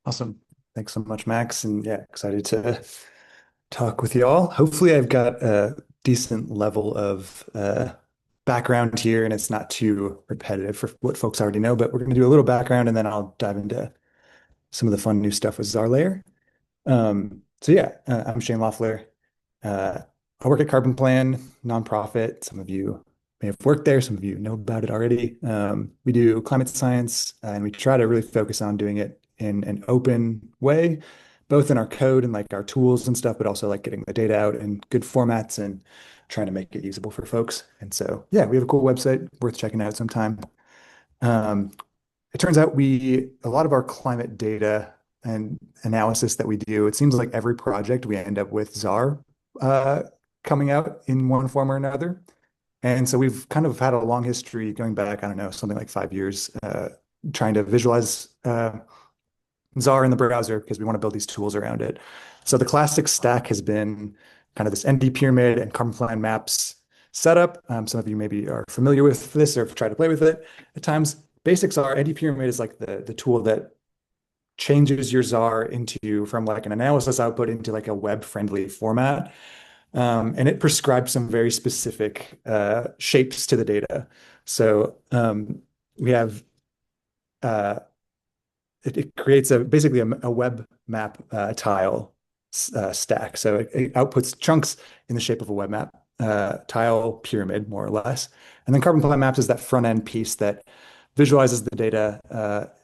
Awesome. Thanks so much, Max. And yeah, excited to talk with you all. Hopefully, I've got a decent level of background here and it's not too repetitive for what folks already know, but we're going to do a little background and then I'll dive into some of the fun new stuff with zarr-layer. I'm Shane Loeffler. Uh, I work at CarbonPlan, nonprofit. Some of you may have worked there, some of you know about it already. We do climate science and we try to really focus on doing it in an open way, both in our code and like our tools and stuff, but also like getting the data out in good formats and trying to make it usable for folks. And so, yeah, we have a cool website worth checking out sometime. Um, it turns out a lot of our climate data and analysis that we do, it seems like every project we end up with czar uh, coming out in one form or another. And so we've kind of had a long history going back, I don't know, something like 5 years, trying to visualize czar in the browser because we want to build these tools around it. So the classic stack has been kind of this ND pyramid and CarbonPlan maps setup. Some of you maybe are familiar with this or have tried to play with it at times. Basics are ND pyramid is like the tool that changes your czar into from like an analysis output into like a web-friendly format. And it prescribes some very specific shapes to the data. So we have uh, it creates basically a web map tile stack. So it outputs chunks in the shape of a web map tile pyramid, more or less. And then CarbonPlan Maps is that front end piece that visualizes the data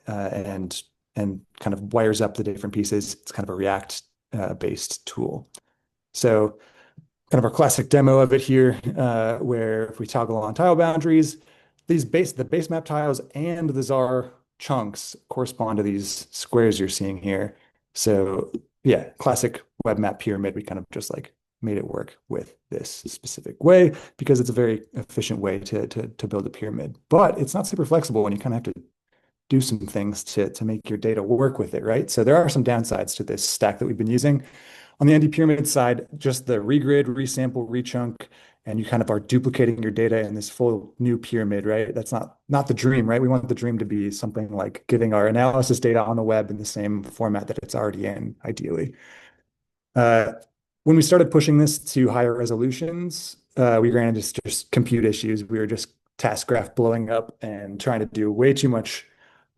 and kind of wires up the different pieces. It's kind of a React based tool. So kind of our classic demo of it here, where if we toggle on tile boundaries, the base map tiles and the czar chunks correspond to these squares you're seeing here. So yeah, classic web map pyramid. We kind of just like made it work with this specific way because it's a very efficient way to build a pyramid. But it's not super flexible when you kind of have to do some things to make your data work with it, right? So there are some downsides to this stack that we've been using. On the ND pyramid side, just the regrid, resample, rechunk, and you kind of are duplicating your data in this full new pyramid, right? That's not the dream, right? We want the dream to be something like getting our analysis data on the web in the same format that it's already in, ideally. Uh, when we started pushing this to higher resolutions, we ran into just compute issues. We were just task graph blowing up and trying to do way too much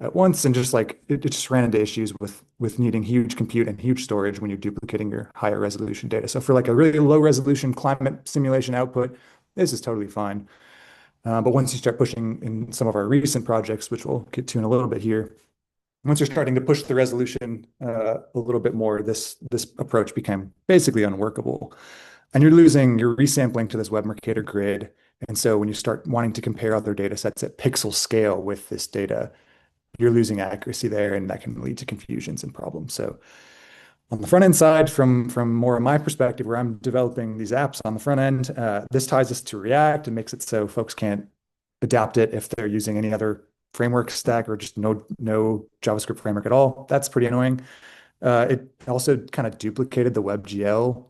at once, and just like it just ran into issues with needing huge compute and huge storage when you're duplicating your higher resolution data. So for like a really low resolution climate simulation output, this is totally fine. But once you start pushing in some of our recent projects, which we'll get to in a little bit here, once you're starting to push the resolution a little bit more, this approach became basically unworkable. And you're losing your resampling to this web mercator grid. And so when you start wanting to compare other data sets at pixel scale with this data, you're losing accuracy there, and that can lead to confusions and problems. So on the front end side, from more of my perspective, where I'm developing these apps on the front end, this ties us to React and makes it so folks can't adapt it if they're using any other framework stack or just no JavaScript framework at all. That's pretty annoying. It also kind of duplicated the WebGL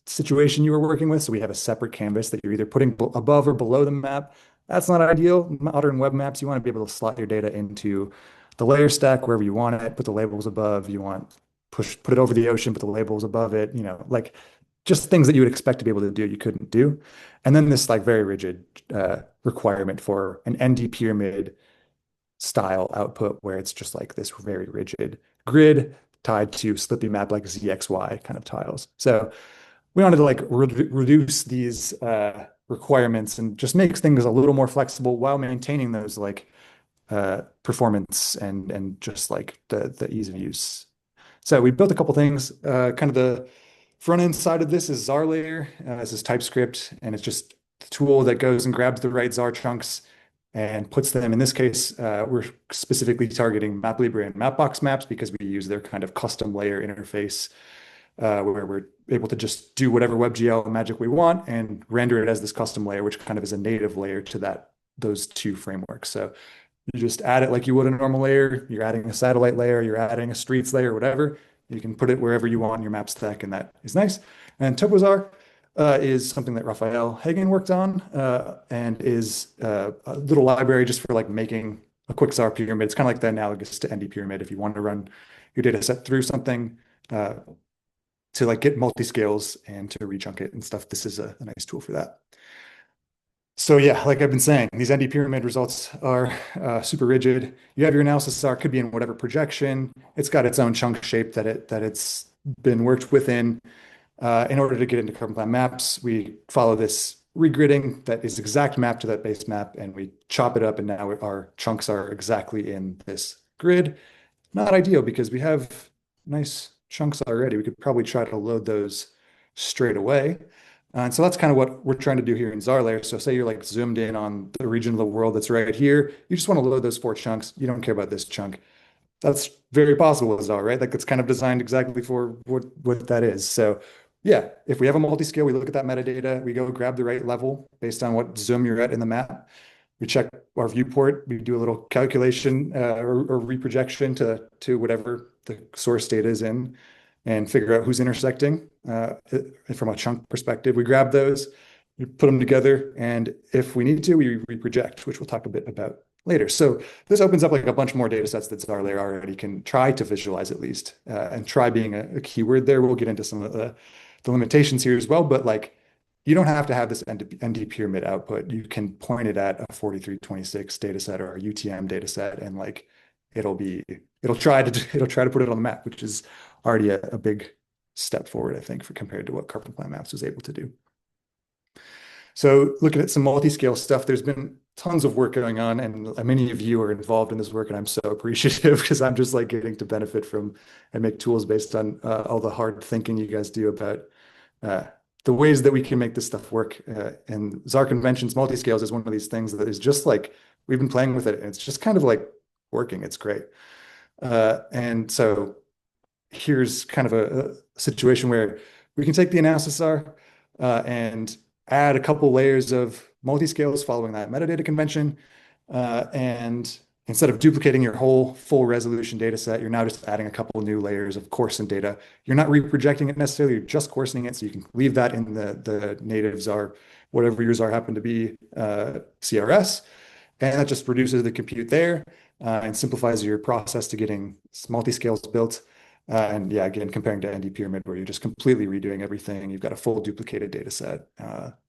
situation you were working with. So we have a separate canvas that you're either putting above or below the map. That's not ideal. Modern web maps, you want to be able to slot your data into the layer stack wherever you want it, put the labels above. You want put it over the ocean, put the labels above it, like just things that you would expect to be able to do, you couldn't do. And then this like very rigid requirement for an ND pyramid style output where it's just like this very rigid grid tied to Slippy map like ZXY kind of tiles. So we wanted to like reduce these requirements and just make things a little more flexible while maintaining those like performance and just like the ease of use. So we built a couple things. Kind of the front end side of this is zarr-layer. This is TypeScript, and it's just the tool that goes and grabs the right czar chunks and puts them. In this case, we're specifically targeting Maplibre and Mapbox maps because we use their kind of custom layer interface where we're able to just do whatever WebGL magic we want and render it as this custom layer, which kind of is a native layer to those two frameworks. So you just add it like you would a normal layer. You're adding a satellite layer, you're adding a streets layer, whatever. You can put it wherever you want in your map stack, and that is nice. And TopoZarr is something that Raphael Hagen worked on and is a little library just for like making a quick zarr pyramid. It's kind of like the analogous to ND pyramid. If you want to run your data set through something uh, to like get multiscales and to rechunk it and stuff, this is a nice tool for that. So yeah, like I've been saying, these ND pyramid results are super rigid. You have your analysis R could be in whatever projection. It's got its own chunk shape that it's been worked within. In order to get into CarbonPlan maps, we follow this regridding that is exact map to that base map, and we chop it up, and now our chunks are exactly in this grid. Not ideal because we have nice chunks already. We could probably try to load those straight away. And so that's kind of what we're trying to do here in zarr-layer. So say you're like zoomed in on the region of the world that's right here. You just want to load those four chunks. You don't care about this chunk. That's very possible with zarr, right? Like it's kind of designed exactly for what that is. So yeah, if we have a multi-scale, we look at that metadata, we go grab the right level based on what zoom you're at in the map. We check our viewport, we do a little calculation or reprojection to whatever the source data is in and figure out who's intersecting from a chunk perspective. We grab those, we put them together, and if we need to, we reproject, which we'll talk a bit about later. So this opens up like a bunch more data sets that zarr-layer already can try to visualize at least, and try being a keyword there. We'll get into some of the limitations here as well, but like you don't have to have this ND pyramid output. You can point it at a 4326 data set or a UTM data set, and like it'll try to put it on the map, which is already a big step forward, I think, for compared to what CarbonPlan Maps was able to do. So looking at some multi-scale stuff, there's been tons of work going on, and many of you are involved in this work, and I'm so appreciative because I'm just like getting to benefit from and make tools based on all the hard thinking you guys do about uh, the ways that we can make this stuff work. And Zarr Conventions multiscales is one of these things that is just like we've been playing with it, and it's just kind of like working. It's great. And so here's kind of a situation where we can take the analysis R and add a couple layers of multiscales following that metadata convention. And instead of duplicating your whole full resolution data set, you're now just adding a couple new layers of coarsened data. You're not reprojecting it necessarily, you're just coarsening it. So you can leave that in the native zarr, whatever your zarr happen to be, CRS. And that just reduces the compute there and simplifies your process to getting multiscales built. And yeah, again, comparing to ND pyramid, where you're just completely redoing everything. You've got a full duplicated data set,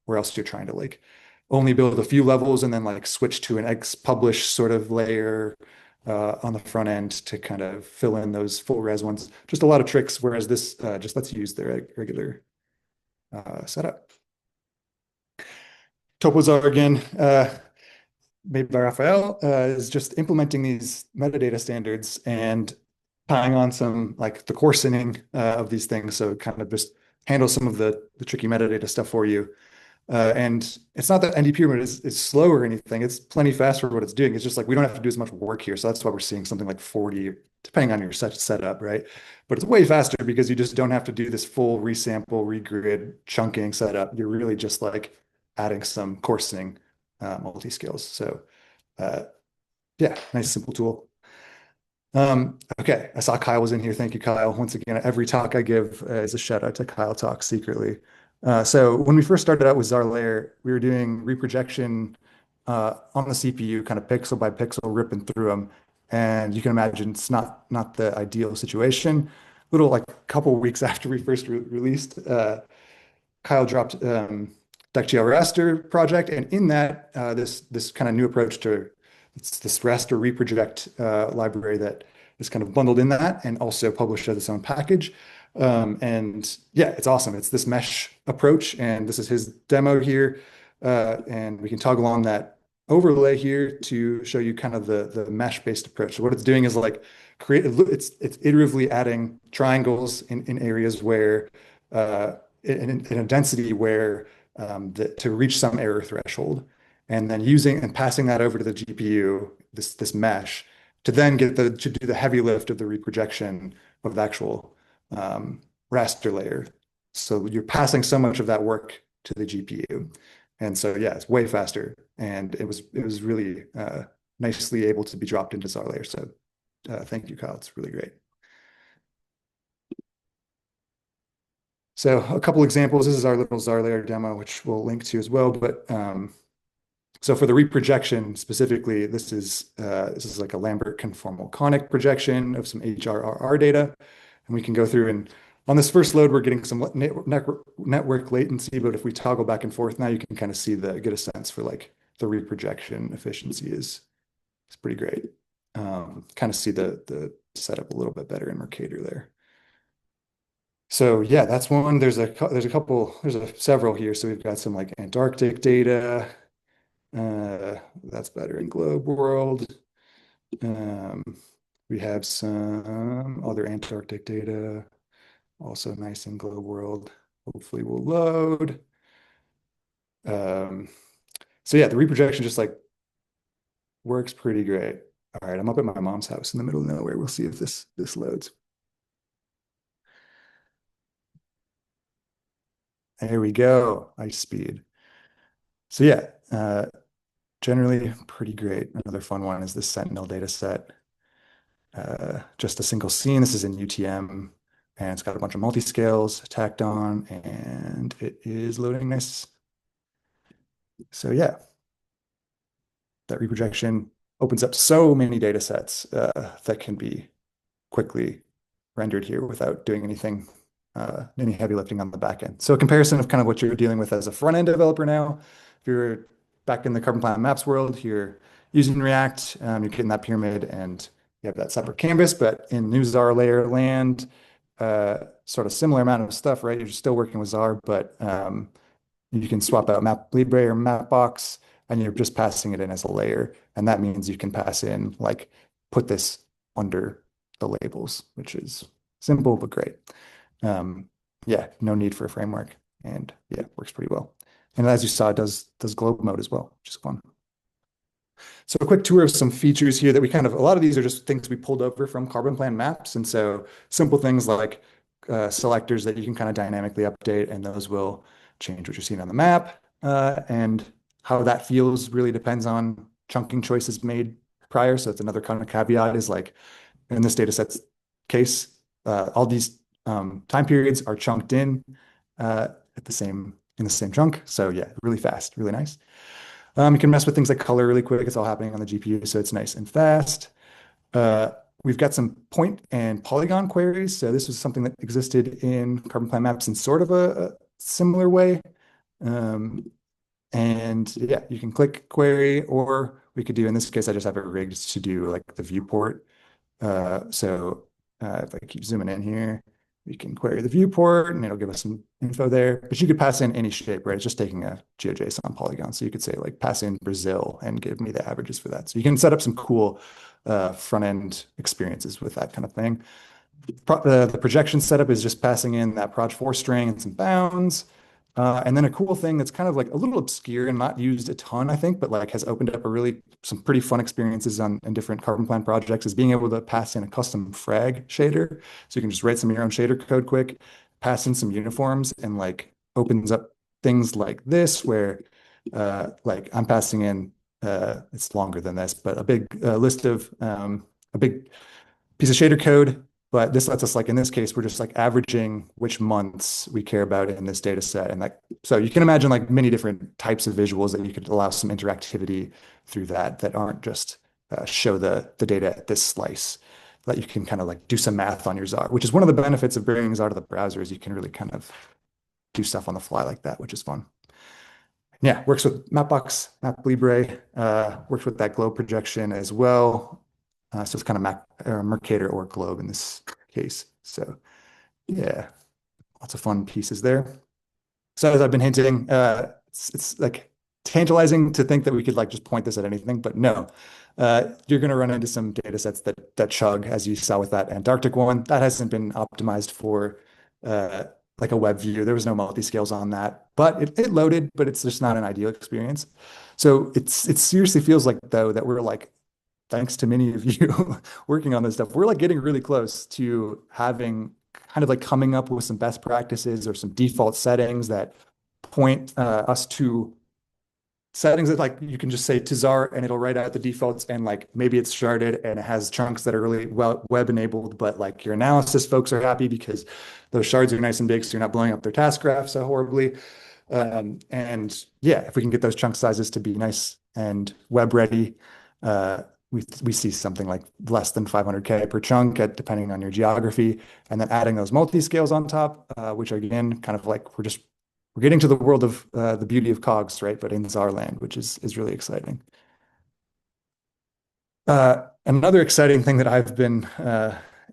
where else you're trying to like only build a few levels and then like switch to an X publish sort of layer on the front end to kind of fill in those full res ones. Just a lot of tricks, whereas this just lets you use the regular setup. Topos are again made by Raphael, is just implementing these metadata standards and tying on some like the coarsening of these things. So kind of just handle some of the tricky metadata stuff for you. And it's not that ND pyramid is slow or anything. It's plenty fast for what it's doing. It's just like we don't have to do as much work here. So that's why we're seeing something like 40, depending on your setup, right? But it's way faster because you just don't have to do this full resample, regrid, chunking setup. You're really just like adding some coarsening multi-scales. So yeah, nice simple tool. Okay, I saw Kyle was in here. Thank you, Kyle. Once again, every talk I give is a shout out to Kyle Talk secretly. So when we first started out with zarr-layer, we were doing reprojection on the CPU, kind of pixel by pixel, ripping through them. And you can imagine it's not the ideal situation. Little like a couple weeks after we first released, Kyle dropped DuckGL raster project, and in that this kind of new approach to this raster reproject library that is kind of bundled in that and also published as its own package. And yeah, it's awesome. It's this mesh approach, and this is his demo here. And we can toggle on that overlay here to show you kind of the mesh-based approach. So what it's doing is like it's iteratively adding triangles in areas where in a density where to reach some error threshold, and then using and passing that over to the GPU, this mesh, to then get to do the heavy lift of the reprojection of the actual raster layer. So you're passing so much of that work to the GPU. And so yeah, it's way faster. And it was really nicely able to be dropped into zarr-layer. So thank you, Kyle. It's really great. So a couple examples. This is our little zarr-layer demo, which we'll link to as well. But So for the reprojection specifically, this is like a Lambert conformal conic projection of some HRRR data. And we can go through and on this first load, we're getting some network latency, but if we toggle back and forth now, you can kind of get a sense for like the reprojection efficiency is pretty great. Kind of see the setup a little bit better in Mercator there. So yeah, that's one. There's several here. So we've got some like Antarctic data. That's better in globe world. Um, we have some other Antarctic data, also nice in globe world. Hopefully will load. Um, so yeah, the reprojection just like works pretty great. All right, I'm up at my mom's house in the middle of nowhere. We'll see if this loads. There we go, ice speed. So yeah, generally pretty great. Another fun one is the Sentinel data set. Just a single scene. This is in UTM, and it's got a bunch of multiscales tacked on, and it is loading nice. So yeah, that reprojection opens up so many data sets that can be quickly rendered here without doing any heavy lifting on the back end. So a comparison of kind of what you're dealing with as a front end developer now. If you're back in the CarbonPlan maps world, you're using React, you're getting that pyramid and you have that separate canvas, but in new zarr-layer land, sort of similar amount of stuff, right? You're still working with Zarr, but you can swap out Maplibre or Mapbox and you're just passing it in as a layer. And that means you can pass in like put this under the labels, which is simple but great. Yeah, no need for a framework, and yeah, works pretty well. And as you saw, it does globe mode as well, which is fun. So a quick tour of some features here that a lot of these are just things we pulled over from CarbonPlan maps. And so simple things like selectors that you can kind of dynamically update, and those will change what you're seeing on the map. And how that feels really depends on chunking choices made prior. So it's another kind of caveat is like in this data set's case, all these time periods are chunked in in the same chunk. So yeah, really fast, really nice. You can mess with things like color really quick. It's all happening on the GPU, so it's nice and fast. We've got some point and polygon queries. So this was something that existed in CarbonPlan maps in sort of a similar way. And yeah, you can click query, or we could do, in this case, I just have it rigged to do like the viewport. If I keep zooming in here, we can query the viewport and it'll give us some info there. But you could pass in any shape, right? It's just taking a GeoJSON polygon. So you could say like pass in Brazil and give me the averages for that. So you can set up some cool front end experiences with that kind of thing. The projection setup is just passing in that proj4 string and some bounds. And then a cool thing that's kind of like a little obscure and not used a ton, I think, but like has opened up some pretty fun experiences in different CarbonPlan projects is being able to pass in a custom frag shader. So you can just write some of your own shader code quick, pass in some uniforms, and like opens up things like this where like I'm passing in it's longer than this, but a big list of a big piece of shader code. But this lets us, like in this case, we're just like averaging which months we care about in this data set. And like, so you can imagine like many different types of visuals that you could allow some interactivity through that aren't just show the data at this slice, that you can kind of like do some math on your Zarr, which is one of the benefits of bringing Zarr to the browser is you can really kind of do stuff on the fly like that, which is fun. Yeah, works with Mapbox, Maplibre, works with that globe projection as well. So it's kind of Mercator or globe in this case. So yeah, lots of fun pieces there. So as I've been hinting, it's like tantalizing to think that we could like just point this at anything, but no. You're going to run into some data sets that chug, as you saw with that Antarctic one. That hasn't been optimized for like a web view. There was no multiscales on that, but it loaded, but it's just not an ideal experience. So it seriously feels like though that we're like, thanks to many of you working on this stuff, we're like getting really close to having kind of like coming up with some best practices or some default settings that point us to settings that like you can just say to Zarr and it'll write out the defaults and like maybe it's sharded and it has chunks that are really well web enabled, but like your analysis folks are happy because those shards are nice and big, so you're not blowing up their task graph so horribly. And yeah, if we can get those chunk sizes to be nice and web ready, we see something like less than 500K per chunk, depending on your geography, and then adding those multiscales on top, which again, kind of like we're getting to the world of the beauty of cogs, right? But in zarr land, which is really exciting. Another exciting thing that I've been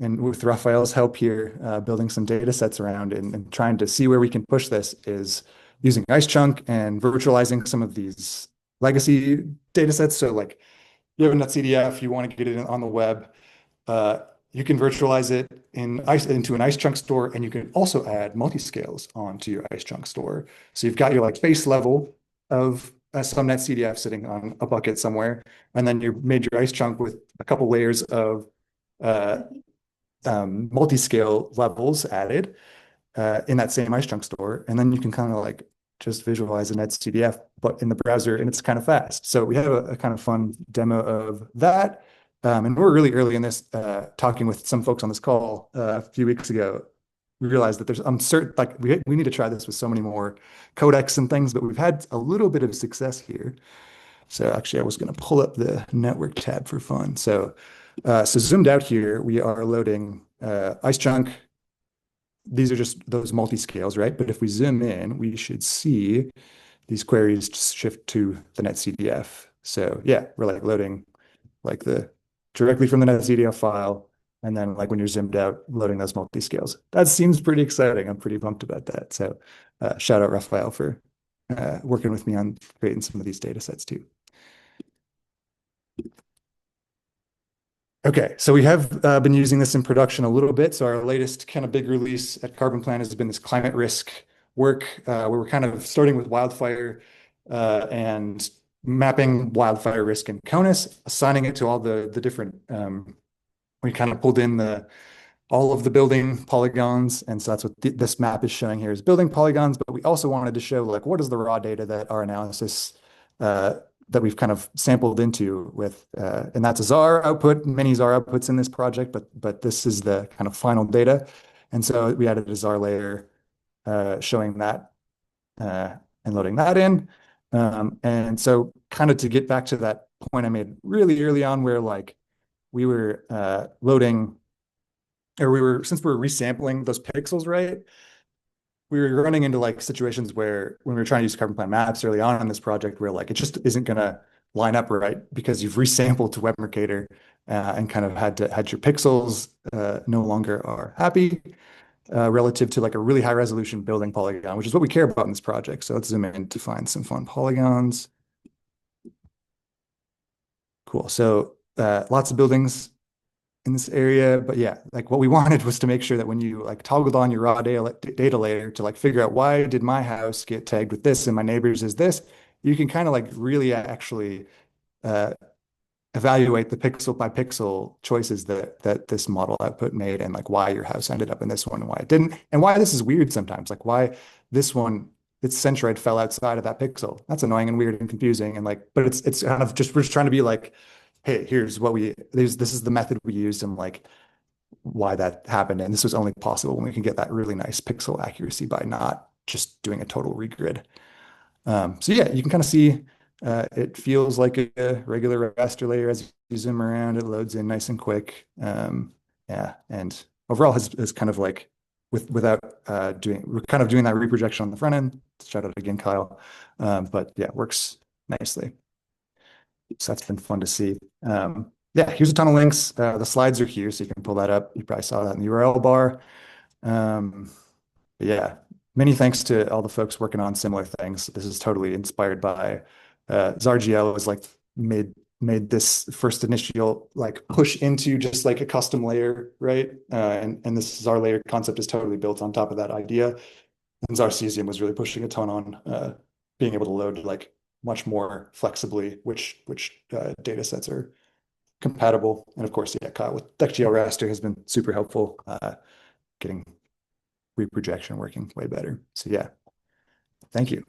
and with Raphael's help here, building some data sets around and trying to see where we can push this is using Icechunk and virtualizing some of these legacy data sets. So like you have a .cdf, you want to get it on the web, uh, you can virtualize it into an Icechunk store, and you can also add multiscales onto your Icechunk store. So you've got your like base level of some .cdf sitting on a bucket somewhere, and then you made your Icechunk with a couple layers of uh, multiscale levels added in that same Icechunk store. And then you can kind of like just visualize a .cdf, but in the browser, and it's kind of fast. So we have a kind of fun demo of that. And we're really early in this, talking with some folks on this call a few weeks ago. We realized that I'm certain, like we need to try this with so many more codecs and things, but we've had a little bit of success here. So actually, I was going to pull up the network tab for fun. So zoomed out here, we are loading Icechunk. These are just those multi-scales, right? But if we zoom in, we should see these queries just shift to the netcdf. So yeah, we're like loading like the directly from the netcdf file. And then like when you're zoomed out, loading those multi-scales. That seems pretty exciting. I'm pretty pumped about that. So shout out Raphael for working with me on creating some of these data sets too. Okay, so we have been using this in production a little bit. So our latest kind of big release at CarbonPlan has been this climate risk work, where we're kind of starting with wildfire and mapping wildfire risk in CONUS, assigning it to all the different. We kind of pulled in all of the building polygons, and so that's what this map is showing here is building polygons. But we also wanted to show like what is the raw data that our analysis that we've kind of sampled into with, and that's a zarr output, many zarr outputs in this project, but this is the kind of final data. And so we added a zarr layer showing that and loading that in. And so kind of to get back to that point I made really early on where like we were loading, or since we were resampling those pixels, right? We were running into like situations where when we were trying to use CarbonPlan maps early on in this project, where like it just isn't going to line up right because you've resampled to web mercator and kind of had your pixels no longer are happy relative to like a really high resolution building polygon, which is what we care about in this project. So let's zoom in to find some fun polygons. Cool. So lots of buildings in this area. But yeah, like what we wanted was to make sure that when you like toggled on your raw data layer to like figure out why did my house get tagged with this and my neighbor's is this, you can kind of like really actually uh, evaluate the pixel by pixel choices that this model output made and like why your house ended up in this one and why it didn't, and why this is weird sometimes, like why this one, its centroid fell outside of that pixel. That's annoying and weird and confusing. And like, but it's kind of just, we're just trying to be like, hey, here's what this is the method we used and like why that happened. And this was only possible when we can get that really nice pixel accuracy by not just doing a total regrid. So yeah, you can kind of see it feels like a regular raster layer as you zoom around. It loads in nice and quick. Yeah, and overall has kind of like without we're kind of doing that reprojection on the front end. Shout out again, Kyle. But yeah, it works nicely. So that's been fun to see. Yeah, here's a ton of links. The slides are here, so you can pull that up. You probably saw that in the URL bar. But yeah, many thanks to all the folks working on similar things. This is totally inspired by zarr-GL was like made this first initial like push into just like a custom layer, right? And this zarr layer concept is totally built on top of that idea. And zarr-Cesium was really pushing a ton on being able to load like much more flexibly which data sets are compatible. And of course, yeah, Kyle with DeckGL raster has been super helpful getting reprojection working way better. So yeah, thank you.